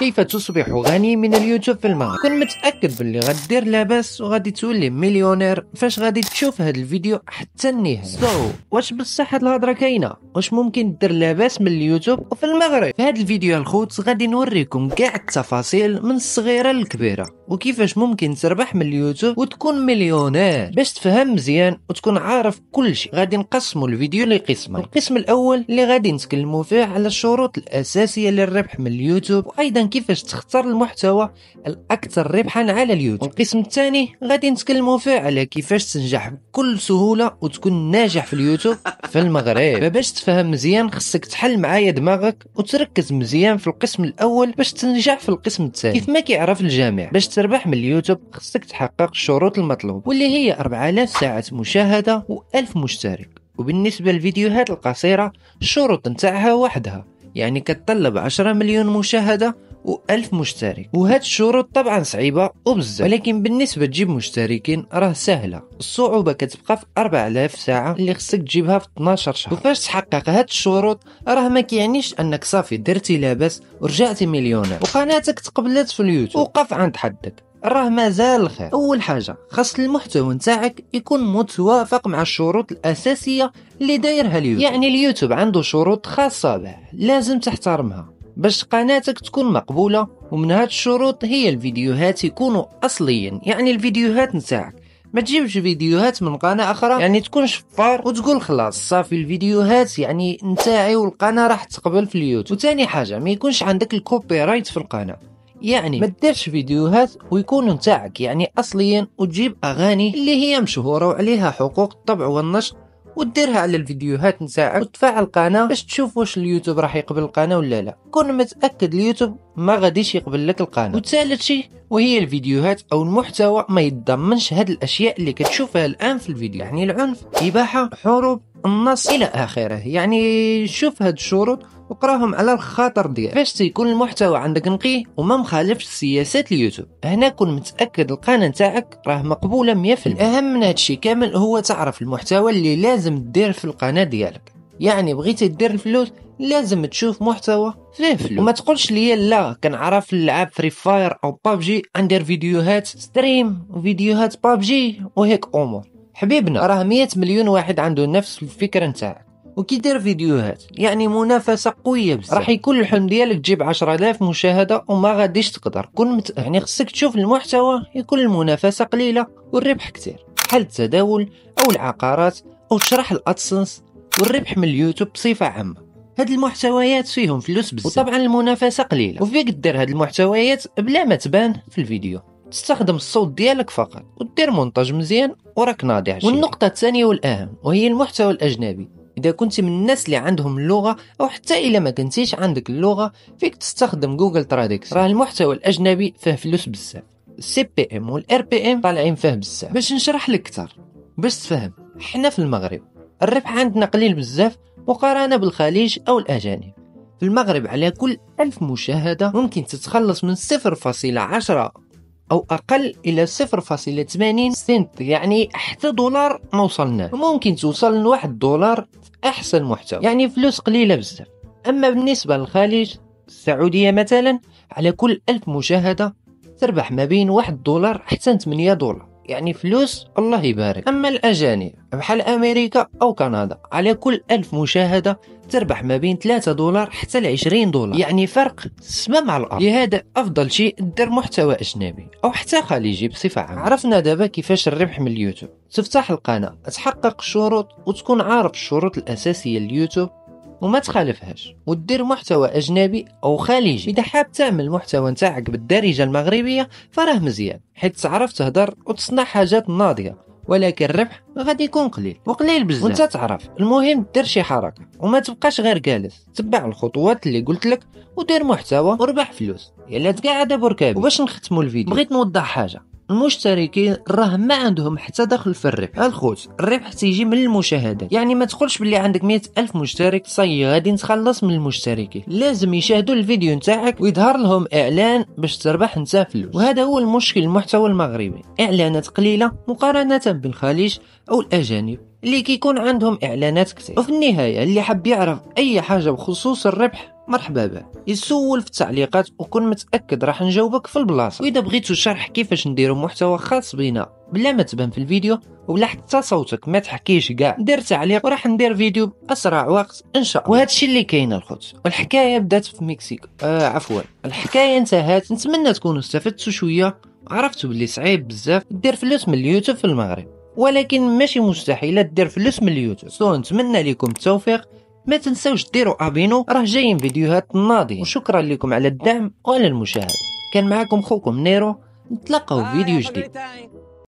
كيف تصبح غني من اليوتيوب في المغرب؟ كن متأكد باللي غدير لاباس وغادي تولي مليونير فاش غادي تشوف هذا الفيديو حتى النهاية. واش بصح هاد الهضره كاينه؟ واش ممكن دير لاباس من اليوتيوب وفي المغرب؟ في هذا الفيديو الخوت غادي نوريكم كاع التفاصيل من الصغيره للكبيره وكيفاش ممكن تربح من اليوتيوب وتكون مليونير. باش تفهم مزيان وتكون عارف كل شيء غادي نقسموا الفيديو لقسمين. القسم الاول اللي غادي نتكلموا فيه على الشروط الاساسيه للربح من اليوتيوب وايضا كيفاش تختار المحتوى الاكثر ربحا على اليوتيوب. والقسم الثاني غادي نتكلموا فيه على كيفاش تنجح بكل سهوله وتكون ناجح في اليوتيوب في المغرب. فباش تفهم مزيان خصك تحل معايا دماغك وتركز مزيان في القسم الاول باش تنجح في القسم الثاني. كيف ما كيعرف الجميع باش تربح من اليوتيوب خصك تحقق الشروط المطلوبه واللي هي 4000 ساعه مشاهده و1000 مشترك. وبالنسبه للفيديوهات القصيره الشروط نتاعها وحدها، يعني كتطلب 10 مليون مشاهده و1000 مشترك. وهاد الشروط طبعا صعيبه وبزاف، ولكن بالنسبه تجيب مشتركين راه سهله. الصعوبه كتبقى في 4000 ساعه اللي خصك تجيبها في 12 شهر. وفاش تحقق هاد الشروط راه ما كيعنيش انك صافي درتي لاباس ورجعتي مليونير وقناتك تقبلت في اليوتيوب. وقف عند حدك، راه مازال الخير. اول حاجه خاص المحتوى نتاعك يكون متوافق مع الشروط الاساسيه اللي دايرها اليوتيوب. يعني اليوتيوب عنده شروط خاصه به لازم تحترمها باش قناتك تكون مقبوله. ومن هاد الشروط هي الفيديوهات يكونوا اصليين، يعني الفيديوهات نتاعك ما تجيبش فيديوهات من قناه اخرى يعني تكون شفار وتقول خلاص صافي الفيديوهات يعني نتاعي والقناه راح تقبل في اليوتيوب. وثاني حاجه ما يكونش عندك الكوبي رايت في القناه، يعني ما تديرش فيديوهات ويكونوا نتاعك يعني اصليين وتجيب اغاني اللي هي مشهوره وعليها حقوق الطبع والنشر وديرها على الفيديوهات نتاعك وتفعل القناه باش تشوف واش اليوتيوب راح يقبل القناه ولا لا. كون متاكد اليوتيوب ما غاديش يقبل لك القناه. وثالث شيء وهي الفيديوهات او المحتوى ما يتضمنش هاد الاشياء اللي كتشوفها الان في الفيديو، يعني العنف، اباحه، حروب، النص الى اخره. يعني شوف هاد الشروط وقراهم على الخاطر ديالك باش تيكون المحتوى عندك نقي وما مخالفش سياسات اليوتيوب. هنا كون متاكد القناه نتاعك راه مقبوله 100%. الاهم من هادشي كامل هو تعرف المحتوى اللي لازم دير في القناه ديالك. يعني بغيتي دير الفلوس لازم تشوف محتوى فيه فلوس وما تقولش لي لا كنعرف نلعب فري فاير او بابجي ندير فيديوهات ستريم وفيديوهات بابجي وهيك امور. حبيبنا راه 100 مليون واحد عنده نفس الفكره نتاعك وكيدير فيديوهات، يعني منافسه قويه بزاف. راح يكون الحلم ديالك تجيب 10000 مشاهده وما غاديش تقدر. يعني خصك تشوف المحتوى يكون المنافسه قليله والربح كثير، بحال التداول او العقارات او شرح الادسنس والربح من اليوتيوب بصفه عامه. هاد المحتويات فيهم فلوس بزاف وطبعا المنافسه قليله وفيك دير هاد المحتويات بلا ما تبان في الفيديو. تستخدم الصوت ديالك فقط ودير مونتاج مزيان وراك ناضي. والنقطه الثانيه والاهم وهي المحتوى الاجنبي. اذا كنت من الناس اللي عندهم اللغه او حتى الا ما كنتيش عندك اللغه فيك تستخدم جوجل تراديكس. راه المحتوى الاجنبي فيه فلوس بزاف. السي بي ام والار بي ام طالعين فيه بزاف. باش نشرح لك اكثر باش تفهم، حنا في المغرب الربح عندنا قليل بزاف مقارنه بالخليج او الاجانب. في المغرب على كل 1000 مشاهده ممكن تتخلص من 0.10 او اقل الى 0.80 سنت، يعني حتى دولار ما وصلناه. وممكن توصل لواحد دولار في احسن محتوى، يعني فلوس قليله بزاف. اما بالنسبه للخليج السعوديه مثلا على كل 1000 مشاهده تربح ما بين 1 دولار حتى 8 دولار، يعني فلوس الله يبارك. اما الاجانب بحال امريكا او كندا على كل 1000 مشاهده تربح ما بين 3 دولار حتى ل 20 دولار، يعني فرق السماء مع الارض. لهذا افضل شيء دير محتوى اجنبي او حتى خليجي بصفه عامه. عرفنا دابا كيفاش الربح من اليوتيوب. تفتح القناه، تحقق الشروط وتكون عارف الشروط الاساسيه لليوتيوب وما تخالفهاش، ودير محتوى اجنبي او خليجي. اذا حاب تعمل المحتوى نتاعك بالدارجه المغربيه فراه مزيان حيت تعرف تهدر وتصنع حاجات ناضيه، ولكن الربح غادي يكون قليل وقليل بزاف وانت تعرف. المهم دير شي حركه وما تبقاش غير جالس، تبع الخطوات اللي قلت لك ودير محتوى وربح فلوس. يلا تقعد بركابي. وباش نختموا الفيديو بغيت نوضح حاجه، المشتركين راه ما عندهم حتى دخل في الربح. الخوت الربح تيجي من المشاهدات، يعني ما تقولش بلي عندك 100,000 مشترك صاي غادي نتخلص من المشتركين. لازم يشاهدوا الفيديو نتاعك ويظهر لهم اعلان باش تربح انت فلوس. وهذا هو المشكل المحتوى المغربي، اعلانات قليله مقارنه بالخليج او الاجانب اللي كيكون عندهم اعلانات كثير. وفي النهايه اللي حاب يعرف اي حاجه بخصوص الربح مرحبا به، يسول في التعليقات وكون متاكد راح نجاوبك في البلاصه. واذا بغيتو شرح كيفاش نديرو محتوى خاص بينا بلا ما تبان في الفيديو ولا حتى صوتك ما تحكيش كاع، دير تعليق وراح ندير فيديو باسرع وقت ان شاء الله. وهذا الشيء اللي كاين الخوت. والحكايه بدات في مكسيك، عفوا الحكايه انتهت. نتمنى تكونوا استفدتوا شويه، عرفتوا باللي صعيب بزاف دير فلوس من اليوتيوب في المغرب، ولكن ماشي مستحيل دير فلوس من اليوتيوب. نتمنى لكم التوفيق. ما تنسوش ديروا ابينو، راه جايين فيديوهات ناضيين. وشكرا لكم على الدعم وعلى المشاهده. كان معكم خوكم نيرو، نتلاقاو في فيديو جديد.